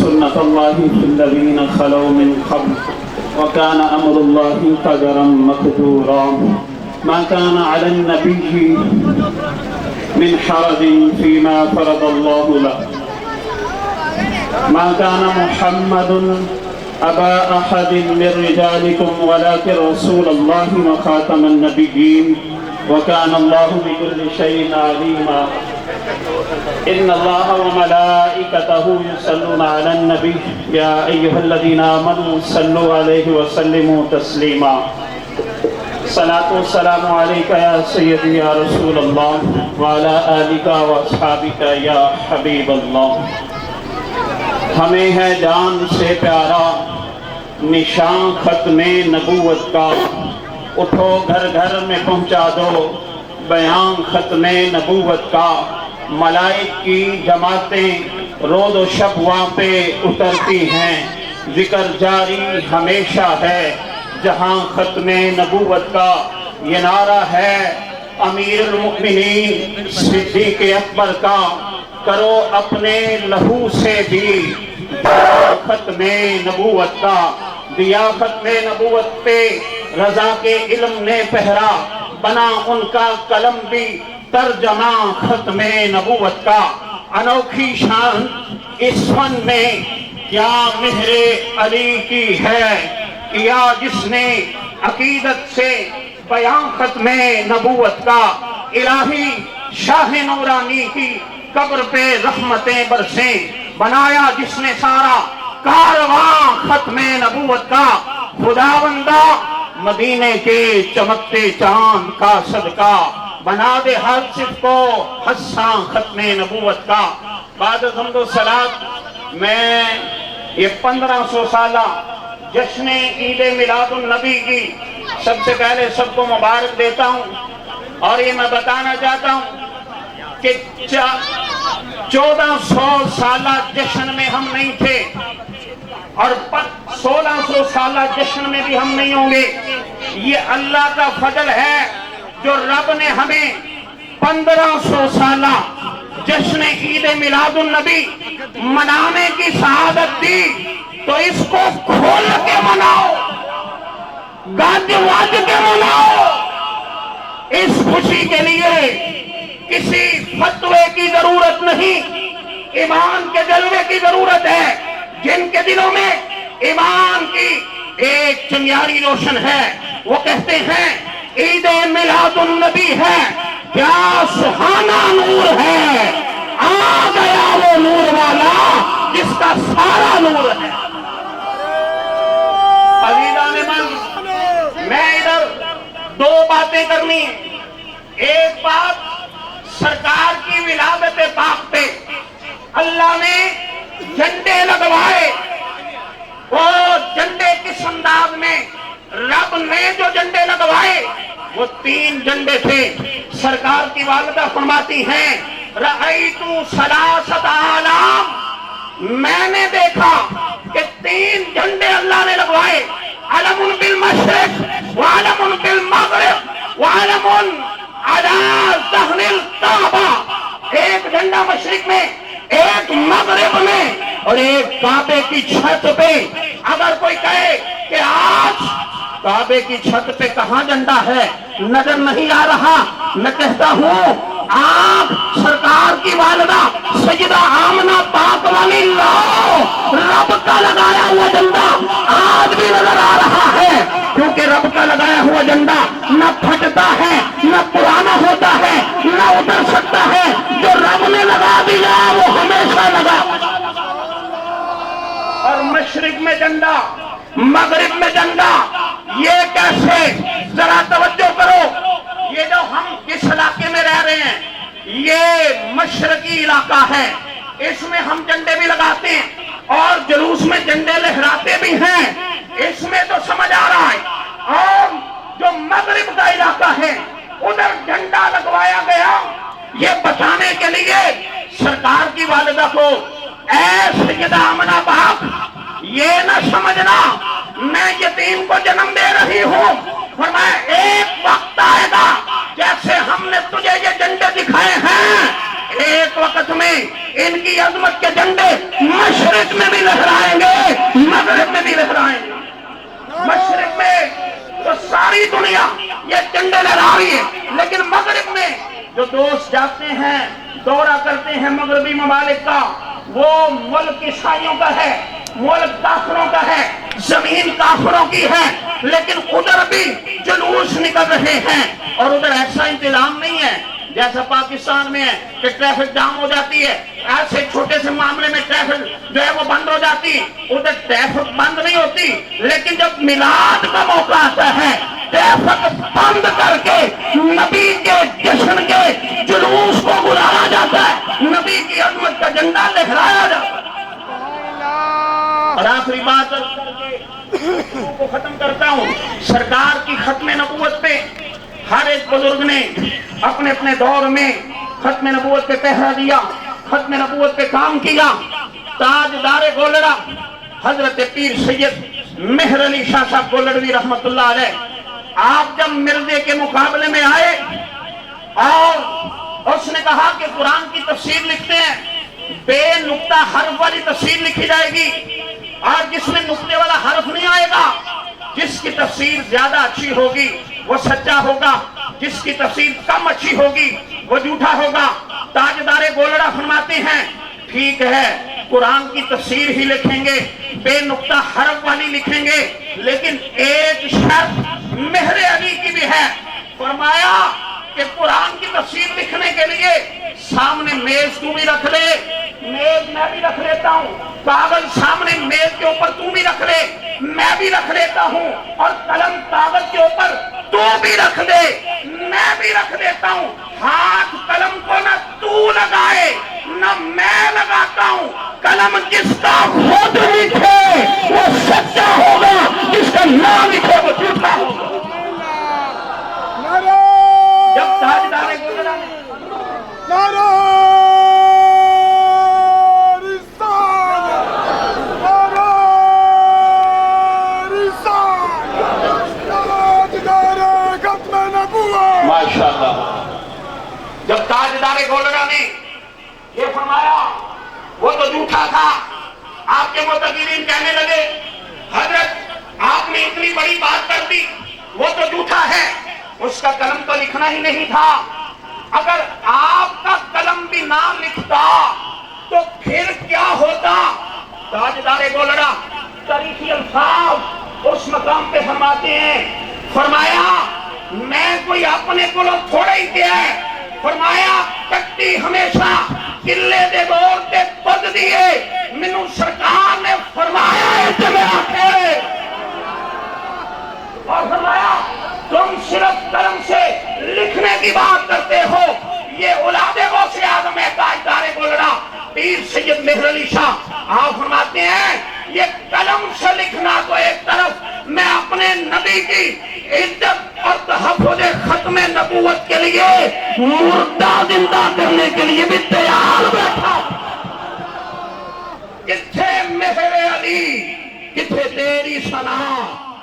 سنة الله في الذين خلوا من قبل وكان أمر الله قدرا مقدورا ما كان على النبي من حرج فيما فرض الله له ما كان محمد أبا أحد من رجالكم ولكن رسول الله وخاتم النبيين وكان الله بكل شيء عليما إن الله وملائكته يصلون على النبي يا أيها الذين آمنوا صلوا عليه وسلموا تسليما صلاة والسلام عليك يا سيدي يا رسول الله وعلى آلك وأصحابك يا حبيب الله ہمیں ہے جان سے پیارا نشان ختم نبوت کا اٹھو گھر گھر میں پہنچا دو بیان ختم نبوت کا ملائک کی جماعتیں روز و شب وہاں پہ اترتی ہیں ذکر جاری ہمیشہ ہے جہاں ختم نبوت کا یہ نعرہ ہے امیر المؤمنین صدیق اکبر کا کرو اپنے لہو سے بھی ختم نبوت کا دیا ختم نبوت پہ رضا کے علم نے پہرا بنا ان کا قلم بھی ترجمہ ختم نبوت کا انوکھی شان اس فن میں کیا مہر علی کی ہے کیا جس نے عقیدت سے بیان ختم نبوت کا الہی شاہ نورانی کی قبر پہ رحمتیں برسیں بنایا جس نے سارا کارواں ختم نبوت کا خداوندہ مدینے کے چمکتے چاند کا صدقہ بنا دے ہر صف کو حساں ختم نبوت کا بعد حمد و صلات میں یہ 1500 سالہ جشن عید میلاد النبی کی سب سے پہلے سب کو مبارک دیتا ہوں اور یہ میں بتانا چاہتا ہوں کہ 1400 سالہ جشن میں ہم نہیں تھے اور 1600 سالہ جشن میں بھی ہم نہیں ہوں گے یہ اللہ کا فضل ہے جو رب نے ہمیں 1500 سالہ جشن عید میلاد النبی منانے کی سعادت دی تو اس کو کھول کے مناؤ گاج واج کے مناؤ اس خوشی کے لیے کسی فتوے کی ضرورت نہیں ایمان کے جلوے کی ضرورت ہے جن کے دلوں میں ایمان کی ایک چنگیاری روشن ہے وہ کہتے ہیں عید میلاد النبی ہے کیا سہانا نور ہے آ گیا وہ نور والا جس کا سارا نور ہے عزیزان من میں ادھر دو باتیں کرنی ہیں ایک بات سرکار کی ولادت پاک پہ اللہ نے جھنڈے لگوائے وہ جھنڈے کس انداز میں رب نے جو جھنڈے لگوائے وہ 3 جھنڈے تھے سرکار کی والدہ فرماتی ہیں رأیت ثلاثۃ اعلام میں نے دیکھا کہ 3 جھنڈے اللہ نے لگوائے علم بالمشرق وعلم بالمغرب وعلم علی ظہر الکعبہ ایک جھنڈا مشرق میں ایک مغرب میں اور ایک کعبے کی چھت پہ اگر کوئی کہے کہ آج کعبے کی چھت پہ کہاں جھنڈا ہے نظر نہیں آ رہا میں کہتا ہوں آپ سرکار کی والدہ سیدہ آمنہ پاک والی لاؤ رب کا لگایا ہوا جھنڈا آج بھی نظر آ رہا ہے کیونکہ رب کا لگایا ہوا جھنڈا نہ پھٹتا ہے نہ پرانا ہوتا ہے نہ اتر سکتا ہے جو رب نے لگا دیا وہ ہمیشہ لگا اور مشرق میں جھنڈا مغرب میں جھنڈا یہ کیسے ذرا توجہ کرو یہ جو ہم اس علاقے میں رہ رہے ہیں یہ مشرقی علاقہ ہے اس میں ہم جھنڈے بھی لگاتے ہیں اور جلوس میں جھنڈے لہراتے بھی ہیں اس میں تو سمجھ آ رہا ہے اور جو مغرب کا علاقہ ہے ادھر جھنڈا لگوایا گیا یہ بتانے کے لیے سرکار کی والدہ کو اے سیدہ آمنہ پاک یہ نہ سمجھنا میں یتیم کو جنم دے رہی ہوں فرمایا ایک وقت آئے گا جیسے ہم نے تجھے یہ جھنڈے دکھائے ہیں ایک وقت میں ان کی کی عظمت کے جھنڈے مشرق میں بھی لہرائیں گے، مغرب میں بھی لہرائیں گے۔ مشرق میں تو ساری دنیا یہ جھنڈے لہرا رہی ہے، لیکن مغرب میں جو دوست جاتے ہیں، دورہ کرتے ہیں مغربی ممالک کا، وہ ملک عیسائیوں کا ہے، ملک کافروں کا ہے، زمین کافروں کی ہے، لیکن ادھر بھی جلوس نکل رہے ہیں، اور ادھر ایسا انتظام نہیں ہے جیسا پاکستان میں ہے کہ ٹریفک جام ہو جاتی ہے، ایسے چھوٹے سے معاملے میں ٹریفک جو ہے وہ بند ہو جاتی، ادھر ٹریفک بند نہیں ہوتی، لیکن جب میلاد کا موقع آتا ہے ٹریفک بند کر کے نبی کے جشن کے جلوس کو بلایا جاتا ہے، نبی کی عظمت کا جھنڈا لہرایا جاتا ہے۔ اور آخری بات کر کے کو ختم کرتا ہوں، سرکار کی ختم نبوت پہ ہر ایک بزرگ نے اپنے اپنے دور میں ختم نبوت پہ پہرا دیا، ختم نبوت پہ کام کیا۔ تاجدار گولڑا حضرت پیر سید مہر علی شاہ صاحب گولڑوی رحمت اللہ علیہ، آپ جب مرزے کے مقابلے میں آئے اور اس نے کہا کہ قرآن کی تفسیر لکھتے ہیں، بے نقطہ حرف والی تفسیر لکھی جائے گی، اور جس میں نقطے والا حرف نہیں آئے گا، جس کی تفسیر زیادہ اچھی ہوگی وہ سچا ہوگا، جس کی تفسیر کم اچھی ہوگی وہ جھوٹا ہوگا۔ تاجدار گولڑا فرماتے ہیں ٹھیک ہے قرآن کی تفسیر ہی لکھیں گے، بے نقطہ حرف والی لکھیں گے، لیکن ایک شرط مہر علی کی بھی ہے۔ فرمایا کہ قرآن کی تفسیر لکھنے کے لیے سامنے میز تو بھی رکھ لے، میز میں بھی رکھ لیتا ہوں، کاغذ سامنے میز کے اوپر تو بھی رکھ لے، میں بھی رکھ لیتا ہوں، اور قلم کاغذ کے اوپر تو بھی رکھ دے، میں بھی رکھ لیتا ہوں، ہاتھ قلم کو نہ تو لگائے نہ میں لگاتا ہوں، قلم جس کا خود لکھے وہ سچا ہوگا، جس کا نہ لکھے وہ جھوٹا ہوگا۔ جب تاجدار گولڑا نے جب تاجدار گولڑا نے یہ فرمایا وہ تو جھوٹا تھا، آپ کے متقرین کہنے لگے حضرت آپ نے اتنی بڑی بات کر دی، وہ تو جھوٹا ہے، اس کا قلم تو لکھنا ہی نہیں تھا، اگر آپ کا قلم بھی نہ لکھتا تو پھر کیا ہوتا؟ تاجدار گولڑا تاریخی الفاظ اس مقام پہ فرماتے ہیں، فرمایا میں کوئی اپنے کو تھوڑا ہی کیا ہے، فرمایا کٹی ہمیشہ قلے دے دور تے پد دیے، منو سرکار نے فرمایا ہے تمہیں آکے، اور فرمایا تم صرف قلم سے لکھنے کی بات کرتے ہو، یہ اولاد غوث اعظم ہے تاجدار گولڑا پیر سید مہر علی شاہ، آپ فرماتے ہیں یہ قلم سے لکھنا تو ایک طرف، میں اپنے نبی کی عزت اور تحفظ ختم نبوت کے لیے مردہ زندہ کرنے کے لیے بھی تیار بیٹھا۔ کتھے مہر علی، کتھے تیری ثنا،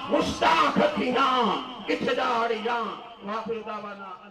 مستاق تھیاں، کتھے داڑیاں، واپس دعوانا